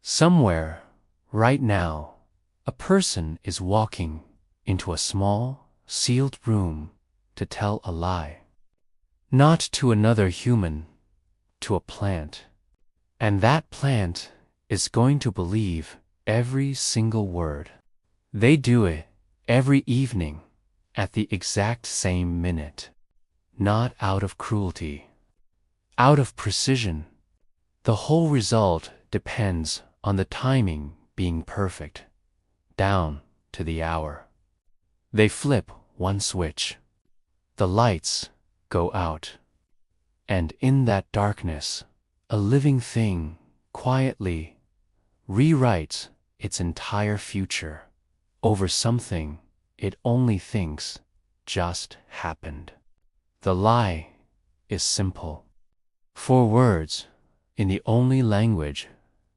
Somewhere, right now, a person is walking into a small, sealed room to tell a lie. Not to another human, to a plant. And that plant is going to believe every single word. They do it every evening at the exact same minute. Not out of cruelty, out of precision. The whole result depends on the timing being perfect, down to the hour. They flip one switch. The lights go out. And in that darkness, a living thing quietly rewrites its entire future over something it only thinks just happened. The lie is simple. 4 words in the only language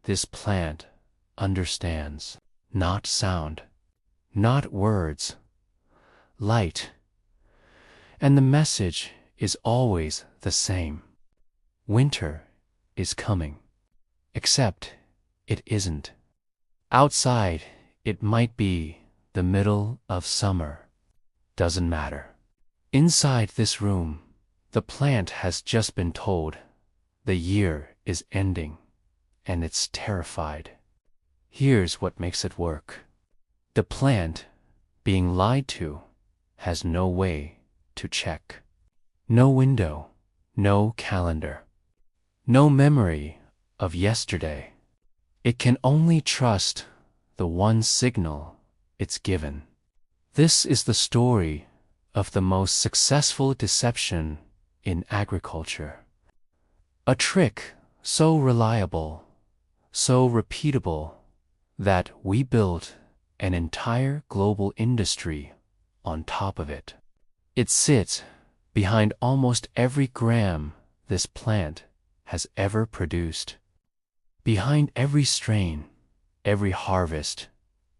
this plant understands. Not sound, not words, light. And the message is always the same. Winter is coming. Except it isn't. Outside, it might be the middle of summer. Doesn't matter. Inside this room, the plant has just been told the year is ending, and it's terrified. Here's what makes it work. The plant, being lied to, has no way to check. No window, no calendar, no memory of yesterday. It can only trust the one signal it's given. This is the story of the most successful deception in agriculture. A trick so reliable, so repeatable, that we built an entire global industry on top of it. It sits behind almost every gram this plant has ever produced. Behind every strain, every harvest,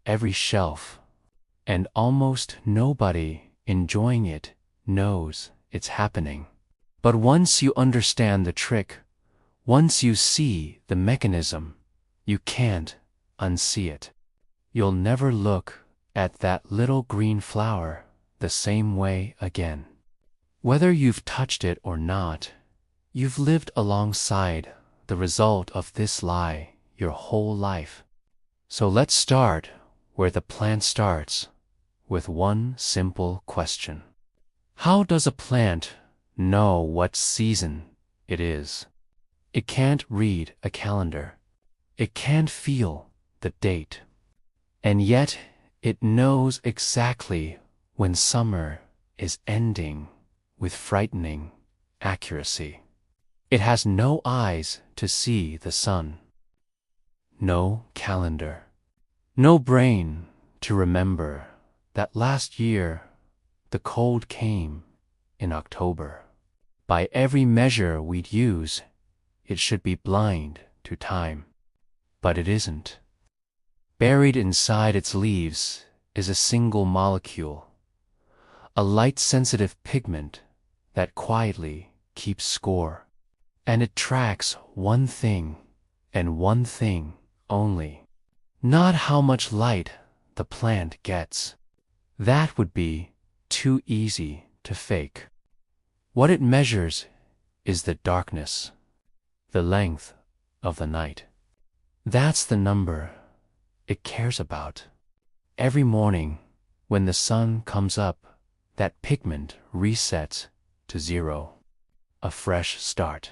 every shelf, and almost nobody enjoying it knows it's happening. But once you understand the trick, once you see the mechanism, you can't unsee it. You'll never look at that little green flower the same way again. Whether you've touched it or not, you've lived alongside the result of this lie your whole life. So let's start where the plant starts, with one simple question. How does a plant know what season it is? It can't read a calendar. It can't feel the date. And yet it knows exactly when summer is ending with frightening accuracy. It has no eyes to see the sun, no calendar, no brain to remember that last year the cold came in October. By every measure we'd use, it should be blind to time, but it isn't. Buried inside its leaves is a single molecule, a light-sensitive pigment that quietly keeps score. And it tracks one thing, and one thing only. Not how much light the plant gets. That would be too easy to fake. What it measures is the darkness, the length of the night. That's the number it cares about. Every morning, when the sun comes up, that pigment resets to 0. A fresh start.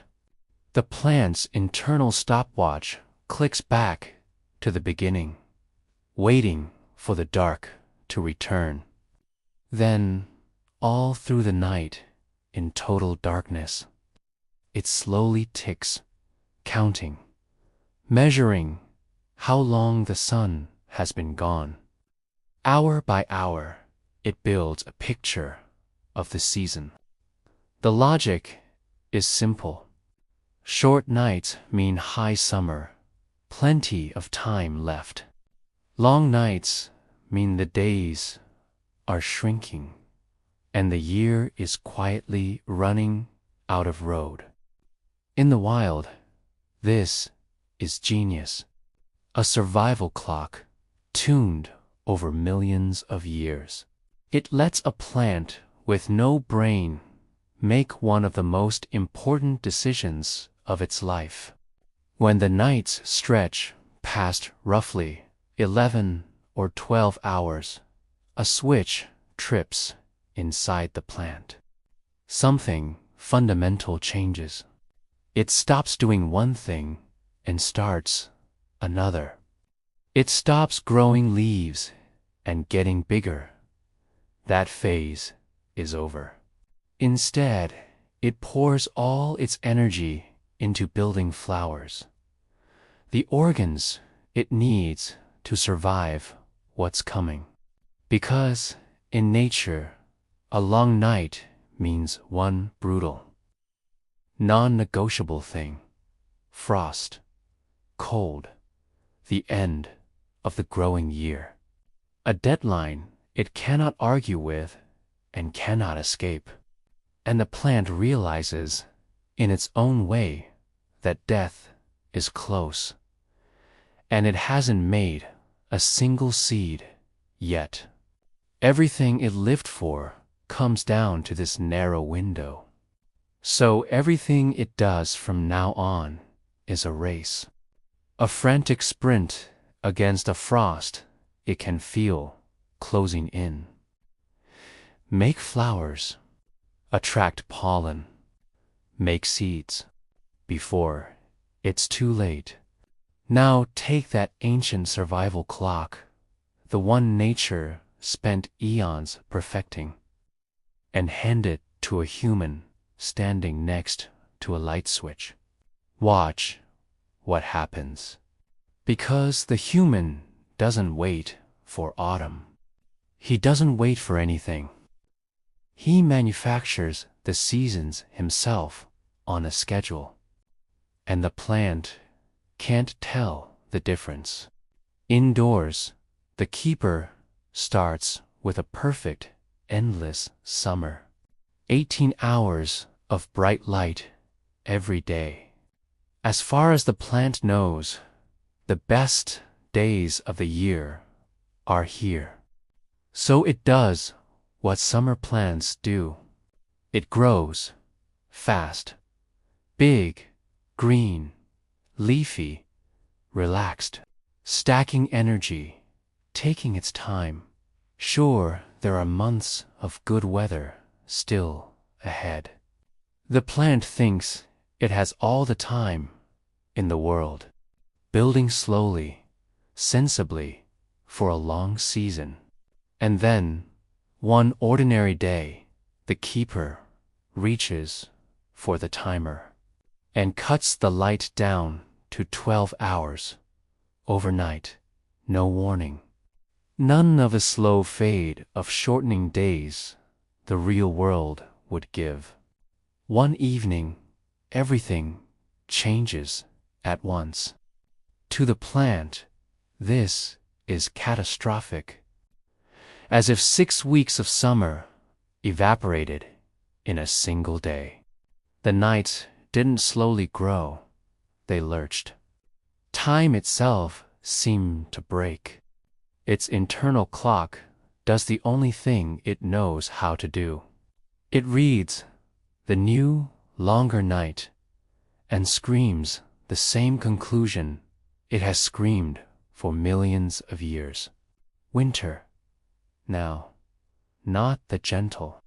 The plant's internal stopwatch clicks back to the beginning, waiting for the dark to return. Then, all through the night, in total darkness, it slowly ticks, counting, measuring how long the sun has been gone. Hour by hour, it builds a picture of the season. The logic is simple. Short nights mean high summer, plenty of time left. Long nights mean the days are shrinking, and the year is quietly running out of road. In the wild, this is genius. a survival clock tuned over millions of years. It lets a plant with no brain make one of the most important decisions of its life. When the nights stretch past roughly 11 or 12 hours, a switch trips inside the plant. Something fundamental changes. It stops doing one thing and starts another. It stops growing leaves and getting bigger. That phase is over. Instead, it pours all its energy into building flowers, the organs it needs to survive what's coming. Because in nature, a long night means one brutal, non-negotiable thing: frost, cold, the end of the growing year. A deadline it cannot argue with and cannot escape. And the plant realizes, in its own way, that death is close, and it hasn't made a single seed yet. Everything it lived for comes down to this narrow window. So everything it does from now on is a race, a frantic sprint against a frost it can feel closing in. Make flowers, attract pollen, make seeds, before it's too late. Now take that ancient survival clock, the one nature spent eons perfecting, and hand it to a human standing next to a light switch. Watch what happens. Because the human doesn't wait for autumn. He doesn't wait for anything. He manufactures the seasons himself on a schedule. And the plant can't tell the difference. Indoors, the keeper starts with a perfect, endless summer. 18 hours of bright light every day. As far as the plant knows, the best days of the year are here. So it does what summer plants do. It grows fast, big, green, leafy, relaxed, stacking energy, taking its time. Sure, there are months of good weather still ahead. The plant thinks it has all the time in the world, building slowly, sensibly, for a long season. And then, one ordinary day, the keeper reaches for the timer and cuts the light down to 12 hours. Overnight, no warning. None of the slow fade of shortening days the real world would give. One evening, everything changes at once. To the plant, this is catastrophic. As if 6 weeks of summer evaporated in a single day. The nights didn't slowly grow, they lurched. Time itself seemed to break. Its internal clock does the only thing it knows how to do. It reads the new, longer night and screams the same conclusion it has screamed for millions of years. Winter. Now, not the gentle,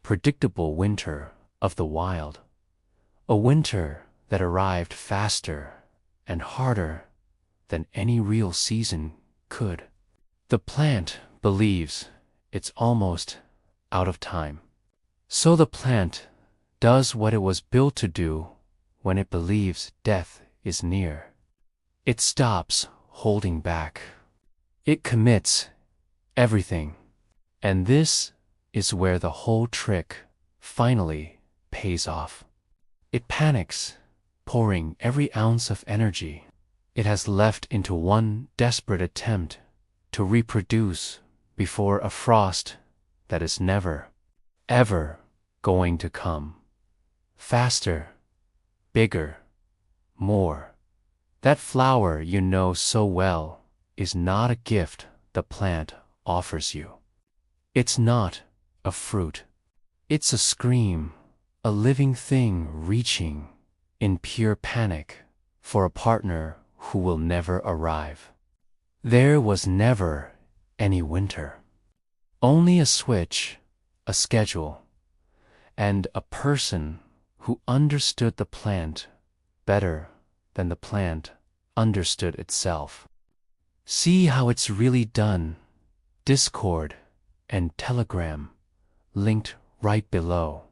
predictable winter of the wild. A winter that arrived faster and harder than any real season could. The plant believes it's almost out of time. So the plant does what it was built to do when it believes death is near. It stops holding back. It commits everything. And this is where the whole trick finally pays off. It panics, pouring every ounce of energy it has left into one desperate attempt to reproduce before a frost that is never, ever going to come. Faster, bigger, more, That flower you know so well is not a gift the plant offers you. It's not a fruit. It's a scream, a living thing reaching, in pure panic, for a partner who will never arrive. There was never any winter. Only a switch, a schedule, and a person who understood the plant better than the plant understood itself. See how it's really done. Discord and Telegram linked right below.